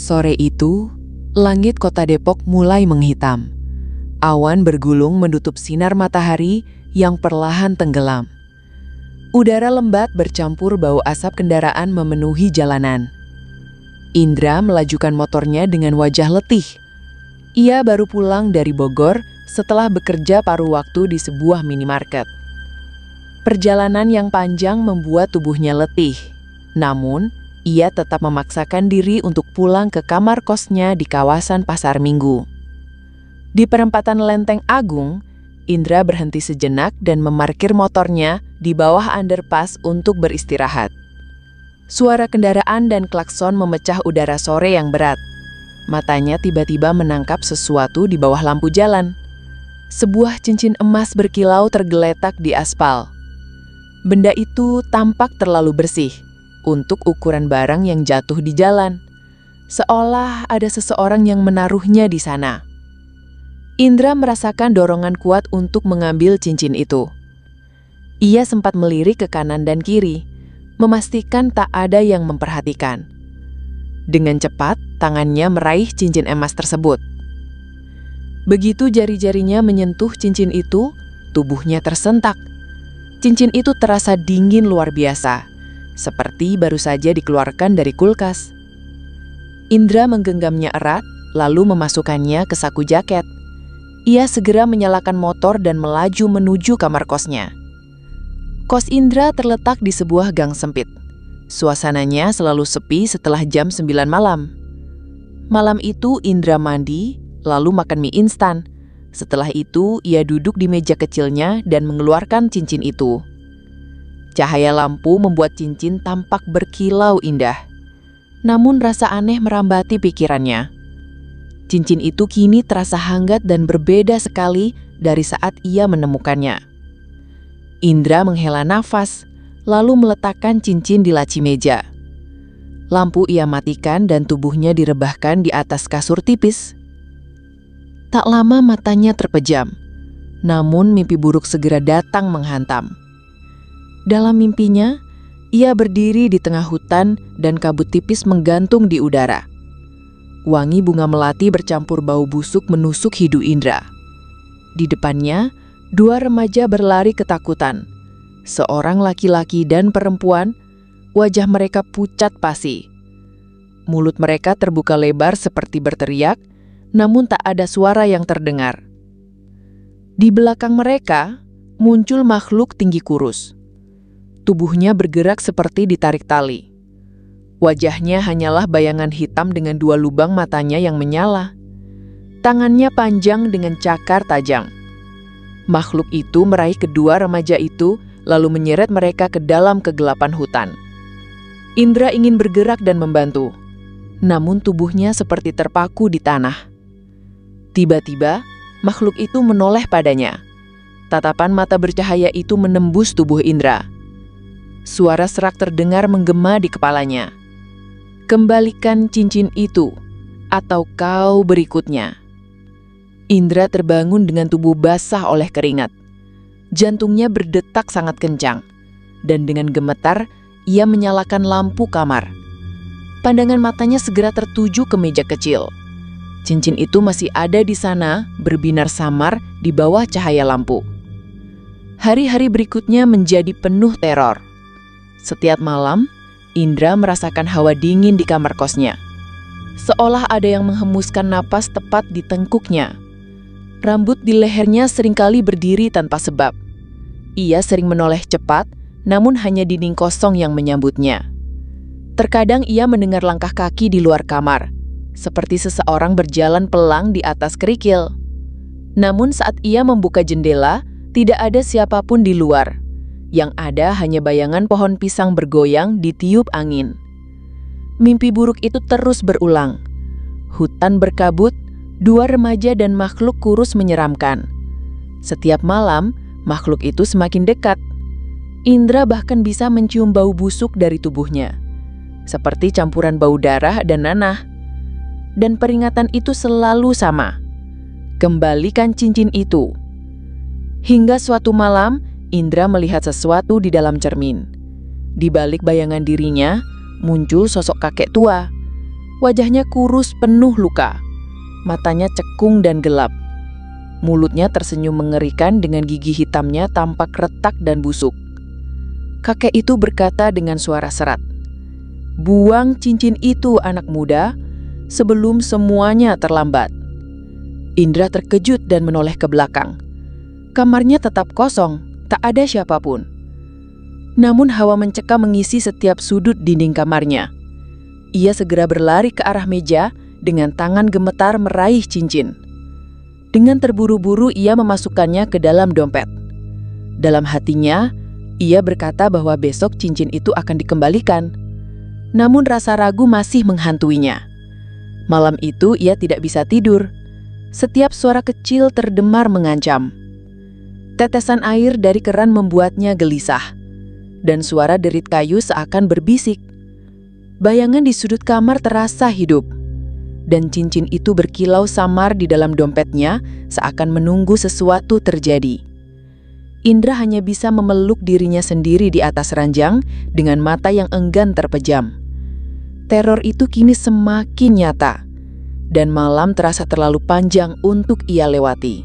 Sore itu, langit kota Depok mulai menghitam. Awan bergulung menutup sinar matahari yang perlahan tenggelam. Udara lembat bercampur bau asap kendaraan memenuhi jalanan. Indra melajukan motornya dengan wajah letih. Ia baru pulang dari Bogor setelah bekerja paruh waktu di sebuah minimarket. Perjalanan yang panjang membuat tubuhnya letih. Namun, ia tetap memaksakan diri untuk pulang ke kamar kosnya di kawasan Pasar Minggu. Di perempatan Lenteng Agung, Indra berhenti sejenak dan memarkir motornya di bawah underpass untuk beristirahat. Suara kendaraan dan klakson memecah udara sore yang berat. Matanya tiba-tiba menangkap sesuatu di bawah lampu jalan. Sebuah cincin emas berkilau tergeletak di aspal. Benda itu tampak terlalu bersih untuk ukuran barang yang jatuh di jalan. Seolah ada seseorang yang menaruhnya di sana. Indra merasakan dorongan kuat untuk mengambil cincin itu. Ia sempat melirik ke kanan dan kiri, memastikan tak ada yang memperhatikan. Dengan cepat, tangannya meraih cincin emas tersebut. Begitu jari-jarinya menyentuh cincin itu, tubuhnya tersentak. Cincin itu terasa dingin luar biasa, seperti baru saja dikeluarkan dari kulkas. Indra menggenggamnya erat, lalu memasukkannya ke saku jaket. Ia segera menyalakan motor dan melaju menuju kamar kosnya. Kos Indra terletak di sebuah gang sempit. Suasananya selalu sepi setelah jam 9 malam. Malam itu Indra mandi, lalu makan mie instan. Setelah itu ia duduk di meja kecilnya dan mengeluarkan cincin itu. Cahaya lampu membuat cincin tampak berkilau indah. Namun rasa aneh merambati pikirannya. Cincin itu kini terasa hangat dan berbeda sekali dari saat ia menemukannya. Indra menghela nafas, lalu meletakkan cincin di laci meja. Lampu ia matikan dan tubuhnya direbahkan di atas kasur tipis. Tak lama matanya terpejam, namun mimpi buruk segera datang menghantam. Dalam mimpinya, ia berdiri di tengah hutan dan kabut tipis menggantung di udara. Wangi bunga melati bercampur bau busuk menusuk hidung Indra. Di depannya, dua remaja berlari ketakutan. Seorang laki-laki dan perempuan, wajah mereka pucat pasi. Mulut mereka terbuka lebar seperti berteriak, namun tak ada suara yang terdengar. Di belakang mereka, muncul makhluk tinggi kurus. Tubuhnya bergerak seperti ditarik tali. Wajahnya hanyalah bayangan hitam dengan dua lubang matanya yang menyala. Tangannya panjang dengan cakar tajam. Makhluk itu meraih kedua remaja itu, lalu menyeret mereka ke dalam kegelapan hutan. Indra ingin bergerak dan membantu, namun tubuhnya seperti terpaku di tanah. Tiba-tiba, makhluk itu menoleh padanya. Tatapan mata bercahaya itu menembus tubuh Indra. Suara serak terdengar menggema di kepalanya. "Kembalikan cincin itu, atau kau berikutnya." Indra terbangun dengan tubuh basah oleh keringat. Jantungnya berdetak sangat kencang, dan dengan gemetar, ia menyalakan lampu kamar. Pandangan matanya segera tertuju ke meja kecil. Cincin itu masih ada di sana, berbinar samar di bawah cahaya lampu. Hari-hari berikutnya menjadi penuh teror. Setiap malam, Indra merasakan hawa dingin di kamar kosnya. Seolah ada yang menghembuskan napas tepat di tengkuknya. Rambut di lehernya seringkali berdiri tanpa sebab. Ia sering menoleh cepat, namun hanya dinding kosong yang menyambutnya. Terkadang ia mendengar langkah kaki di luar kamar, seperti seseorang berjalan pelang di atas kerikil. Namun saat ia membuka jendela, tidak ada siapapun di luar. Yang ada hanya bayangan pohon pisang bergoyang ditiup angin. Mimpi buruk itu terus berulang. Hutan berkabut, dua remaja dan makhluk kurus menyeramkan. Setiap malam, makhluk itu semakin dekat. Indra bahkan bisa mencium bau busuk dari tubuhnya, seperti campuran bau darah dan nanah. Dan peringatan itu selalu sama. Kembalikan cincin itu. Hingga suatu malam, Indra melihat sesuatu di dalam cermin. Di balik bayangan dirinya, muncul sosok kakek tua. Wajahnya kurus penuh luka, matanya cekung dan gelap. Mulutnya tersenyum mengerikan dengan gigi hitamnya tampak retak dan busuk. Kakek itu berkata dengan suara serat, "Buang cincin itu, anak muda, sebelum semuanya terlambat." Indra terkejut dan menoleh ke belakang. Kamarnya tetap kosong, tak ada siapapun. Namun hawa mencekam mengisi setiap sudut dinding kamarnya. Ia segera berlari ke arah meja dengan tangan gemetar meraih cincin. Dengan terburu-buru ia memasukkannya ke dalam dompet. Dalam hatinya, ia berkata bahwa besok cincin itu akan dikembalikan. Namun rasa ragu masih menghantuinya. Malam itu ia tidak bisa tidur. Setiap suara kecil terdemar mengancam. Tetesan air dari keran membuatnya gelisah. Dan suara derit kayu seakan berbisik. Bayangan di sudut kamar terasa hidup. Dan cincin itu berkilau samar di dalam dompetnya seakan menunggu sesuatu terjadi. Indra hanya bisa memeluk dirinya sendiri di atas ranjang dengan mata yang enggan terpejam. Teror itu kini semakin nyata, dan malam terasa terlalu panjang untuk ia lewati.